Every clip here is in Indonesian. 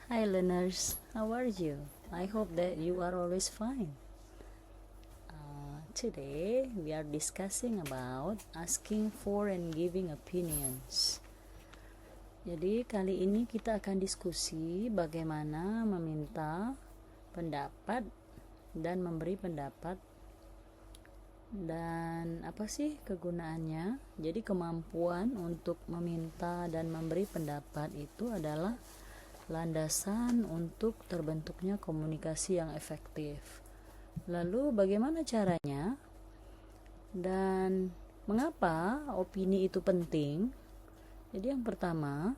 Hi learners, how are you? I hope that you are always fine. Today we are discussing about asking for and giving opinions. Jadi kali ini kita akan diskusi bagaimana meminta pendapat dan memberi pendapat, dan apa sih kegunaannya. Jadi kemampuan untuk meminta dan memberi pendapat itu adalah landasan untuk terbentuknya komunikasi yang efektif. Lalu bagaimana caranya dan mengapa opini itu penting? Jadi yang pertama,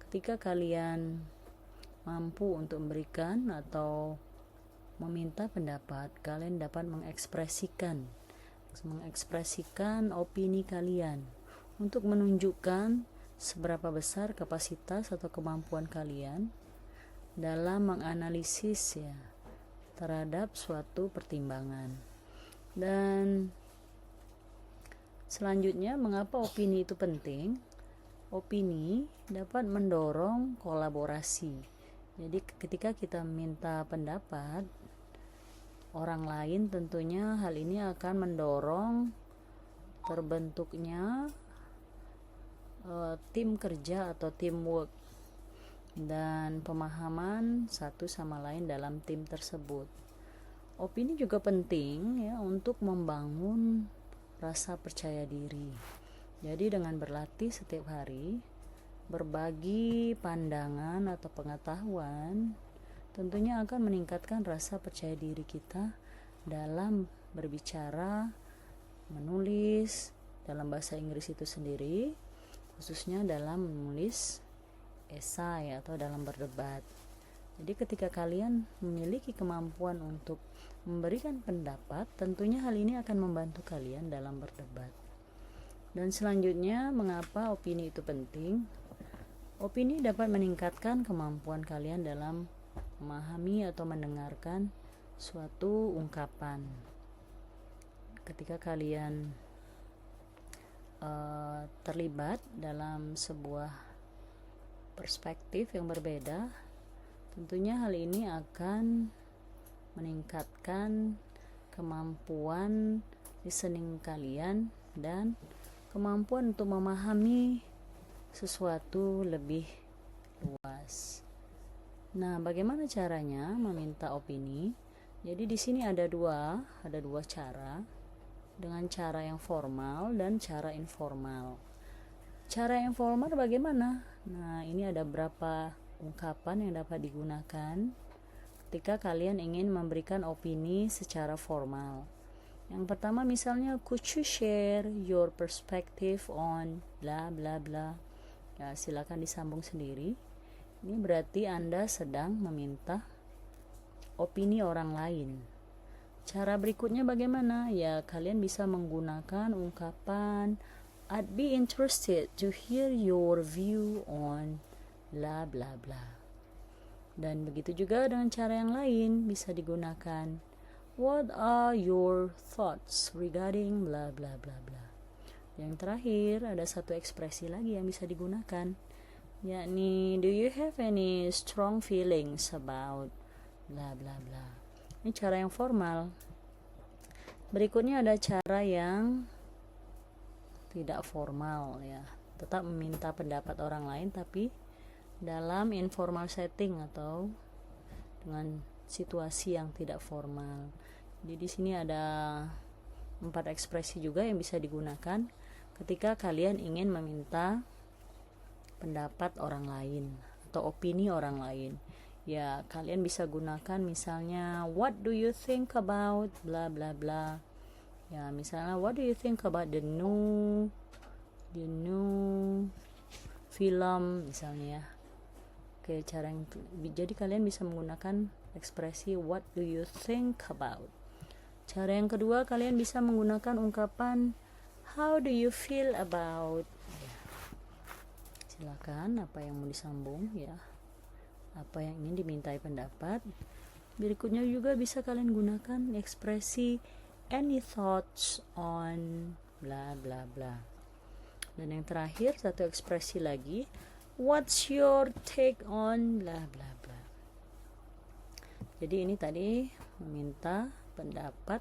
ketika kalian mampu untuk memberikan atau meminta pendapat, kalian dapat mengekspresikan opini kalian untuk menunjukkan seberapa besar kapasitas atau kemampuan kalian dalam menganalisis terhadap suatu pertimbangan. Dan selanjutnya, mengapa opini itu penting? Opini dapat mendorong kolaborasi. Jadi ketika kita minta pendapat orang lain, tentunya hal ini akan mendorong terbentuknya tim kerja atau teamwork dan pemahaman satu sama lain dalam tim tersebut. Opini juga penting untuk membangun rasa percaya diri. Jadi dengan berlatih setiap hari, berbagi pandangan atau pengetahuan tentunya akan meningkatkan rasa percaya diri kita dalam berbicara, menulis dalam bahasa Inggris itu sendiri, khususnya dalam menulis esai atau dalam berdebat. Jadi ketika kalian memiliki kemampuan untuk memberikan pendapat, tentunya hal ini akan membantu kalian dalam berdebat. Dan selanjutnya, mengapa opini itu penting? Opini dapat meningkatkan kemampuan kalian dalam memahami atau mendengarkan suatu ungkapan. Ketika kalian terlibat dalam sebuah perspektif yang berbeda, tentunya hal ini akan meningkatkan kemampuan listening kalian dan kemampuan untuk memahami sesuatu lebih luas. Nah, bagaimana caranya meminta opini? Jadi di sini ada dua cara, dengan cara yang formal dan cara informal. Cara informal bagaimana? Nah, ini ada beberapa ungkapan yang dapat digunakan ketika kalian ingin memberikan opini secara formal. Yang pertama misalnya, could you share your perspective on bla bla bla. Ya, silakan disambung sendiri. Ini berarti Anda sedang meminta opini orang lain. Cara berikutnya bagaimana? Ya, kalian bisa menggunakan ungkapan I'd be interested to hear your view on bla bla bla. Dan begitu juga dengan cara yang lain bisa digunakan. What are your thoughts regarding bla bla bla bla. Yang terakhir ada satu ekspresi lagi yang bisa digunakan, yakni do you have any strong feelings about bla bla bla. Ini cara yang formal. Berikutnya ada cara yang tidak formal tetap meminta pendapat orang lain tapi dalam informal setting atau dengan situasi yang tidak formal. Jadi di sini ada 4 ekspresi juga yang bisa digunakan ketika kalian ingin meminta pendapat orang lain atau opini orang lain. Ya, kalian bisa gunakan misalnya what do you think about bla bla bla. Ya, misalnya what do you think about the new film misalnya. Oke, jadi kalian bisa menggunakan ekspresi what do you think about. Cara yang kedua, kalian bisa menggunakan ungkapan how do you feel about. Silakan apa yang mau disambung apa yang ingin dimintai pendapat. Berikutnya juga bisa kalian gunakan ekspresi any thoughts on bla bla bla. Dan yang terakhir satu ekspresi lagi, what's your take on bla bla bla. Jadi ini tadi meminta pendapat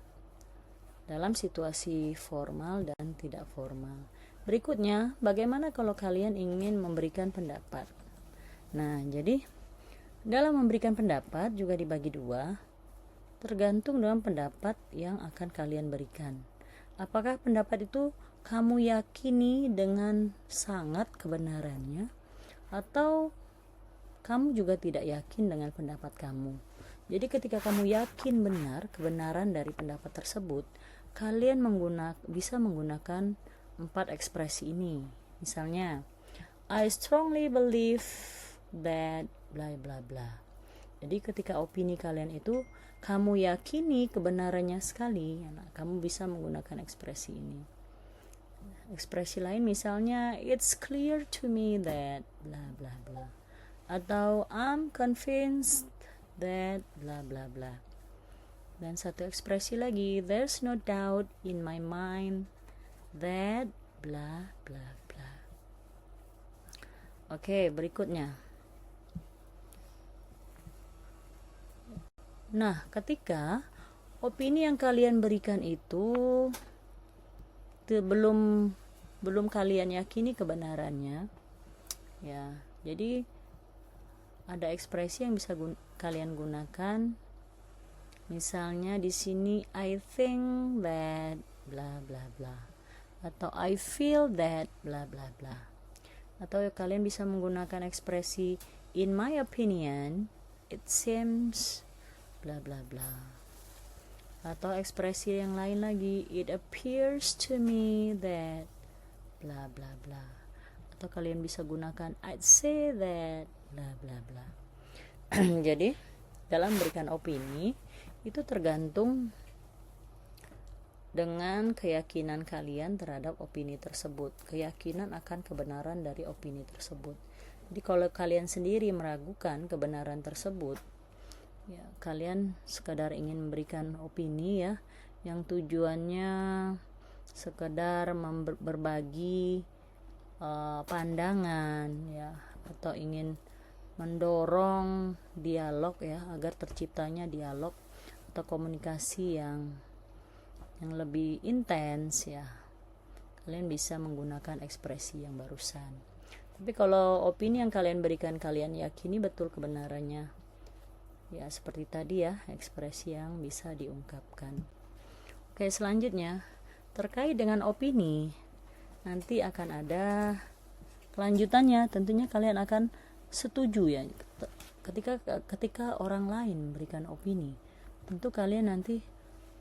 dalam situasi formal dan tidak formal. Berikutnya, bagaimana kalau kalian ingin memberikan pendapat? Nah, jadi dalam memberikan pendapat juga dibagi dua, tergantung dengan pendapat yang akan kalian berikan. Apakah pendapat itu kamu yakini dengan sangat kebenarannya, atau kamu juga tidak yakin dengan pendapat kamu? Jadi ketika kamu yakin benar kebenaran dari pendapat tersebut, kalian bisa menggunakan 4 ekspresi ini. Misalnya, I strongly believe that bla bla bla. Jadi ketika opini kalian itu kamu yakini kebenarannya sekali, kamu bisa menggunakan ekspresi ini. Ekspresi lain misalnya, it's clear to me that bla bla bla, atau I'm convinced that bla bla bla. Dan satu ekspresi lagi, there's no doubt in my mind that bla bla bla. Oke, berikutnya. Nah, ketika opini yang kalian berikan itu belum kalian yakini kebenarannya, ya, jadi ada ekspresi yang bisa kalian gunakan. Misalnya di sini, I think that bla bla bla, atau I feel that bla bla bla. Atau kalian bisa menggunakan ekspresi in my opinion, it seems bla bla bla. Atau ekspresi yang lain lagi, it appears to me that bla bla bla. Atau kalian bisa gunakan I'd say that bla bla bla. Jadi dalam memberikan opini itu tergantung dengan keyakinan kalian terhadap opini tersebut, keyakinan akan kebenaran dari opini tersebut. Jadi kalau kalian sendiri meragukan kebenaran tersebut, ya kalian sekadar ingin memberikan opini ya, yang tujuannya sekadar berbagi pandangan ya, atau ingin mendorong dialog ya, agar terciptanya dialog atau komunikasi yang lebih intens ya, kalian bisa menggunakan ekspresi yang barusan. Tapi kalau opini yang kalian berikan kalian yakini betul kebenarannya, ya seperti tadi ya, ekspresi yang bisa diungkapkan. Oke, selanjutnya terkait dengan opini, nanti akan ada kelanjutannya. Tentunya kalian akan setuju ya ketika orang lain memberikan opini. Tentu kalian nanti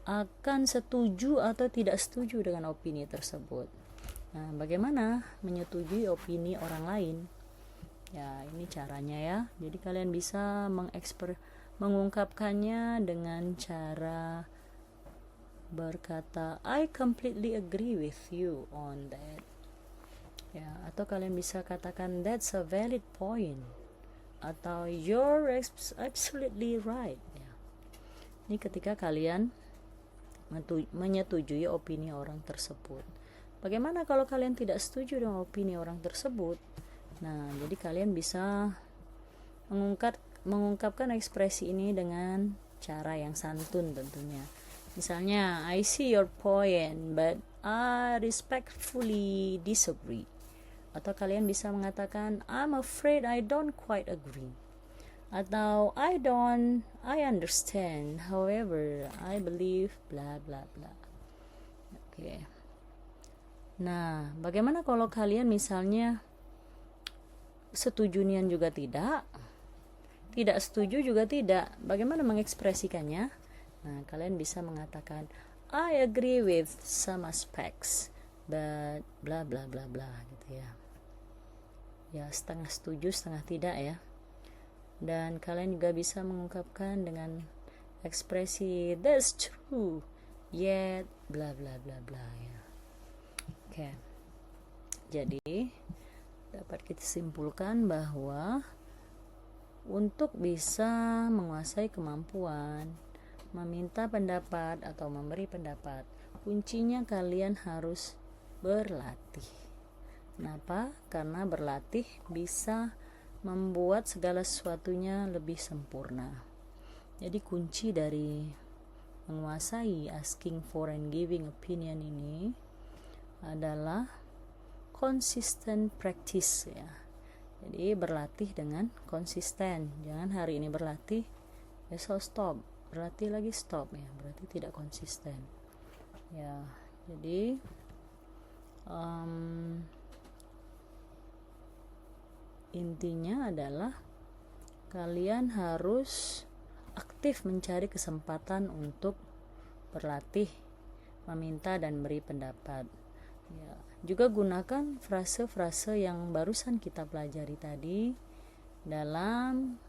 akan setuju atau tidak setuju dengan opini tersebut. Nah, bagaimana menyetujui opini orang lain? Ya, ini caranya ya. Jadi kalian bisa mengungkapkannya dengan cara berkata I completely agree with you on that. Ya, atau kalian bisa katakan that's a valid point, atau you're absolutely right ya. Ini ketika kalian menyetujui opini orang tersebut. Bagaimana kalau kalian tidak setuju dengan opini orang tersebut? Nah, jadi kalian bisa mengungkapkan ekspresi ini dengan cara yang santun tentunya. Misalnya, I see your point, but I respectfully disagree. Atau kalian bisa mengatakan, I'm afraid I don't quite agree. Atau I understand, however, I believe bla bla bla. Oke. Nah, bagaimana kalau kalian misalnya setuju nian juga tidak setuju juga tidak, bagaimana mengekspresikannya? Nah, kalian bisa mengatakan I agree with some aspects but bla bla bla bla gitu ya. Ya, setengah setuju setengah tidak ya. Dan kalian juga bisa mengungkapkan dengan ekspresi that's true yet bla bla bla bla ya. Oke. Jadi dapat kita simpulkan bahwa untuk bisa menguasai kemampuan meminta pendapat atau memberi pendapat, kuncinya kalian harus berlatih. Kenapa? Karena berlatih bisa membuat segala sesuatunya lebih sempurna. Jadi kunci dari menguasai asking for and giving opinion ini adalah consistent practice ya. Jadi berlatih dengan konsisten. Jangan hari ini berlatih, besok stop, berlatih lagi stop ya. Berarti tidak konsisten. Ya, jadi intinya adalah kalian harus aktif mencari kesempatan untuk berlatih, meminta dan beri pendapat. Ya, juga gunakan frase-frase yang barusan kita pelajari tadi dalam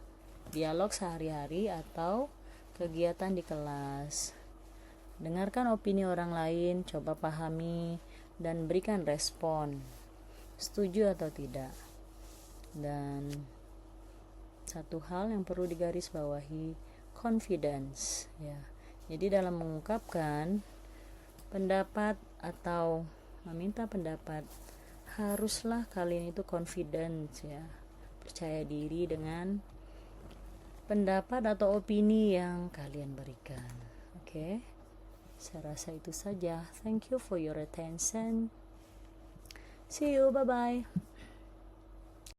dialog sehari-hari atau kegiatan di kelas. Dengarkan opini orang lain, coba pahami dan berikan respon, setuju atau tidak. Dan satu hal yang perlu digarisbawahi, confidence ya. Jadi dalam mengungkapkan pendapat atau meminta pendapat, haruslah kalian itu confident ya, percaya diri dengan pendapat atau opini yang kalian berikan. Oke, saya rasa itu saja. Thank you for your attention. See you, bye bye.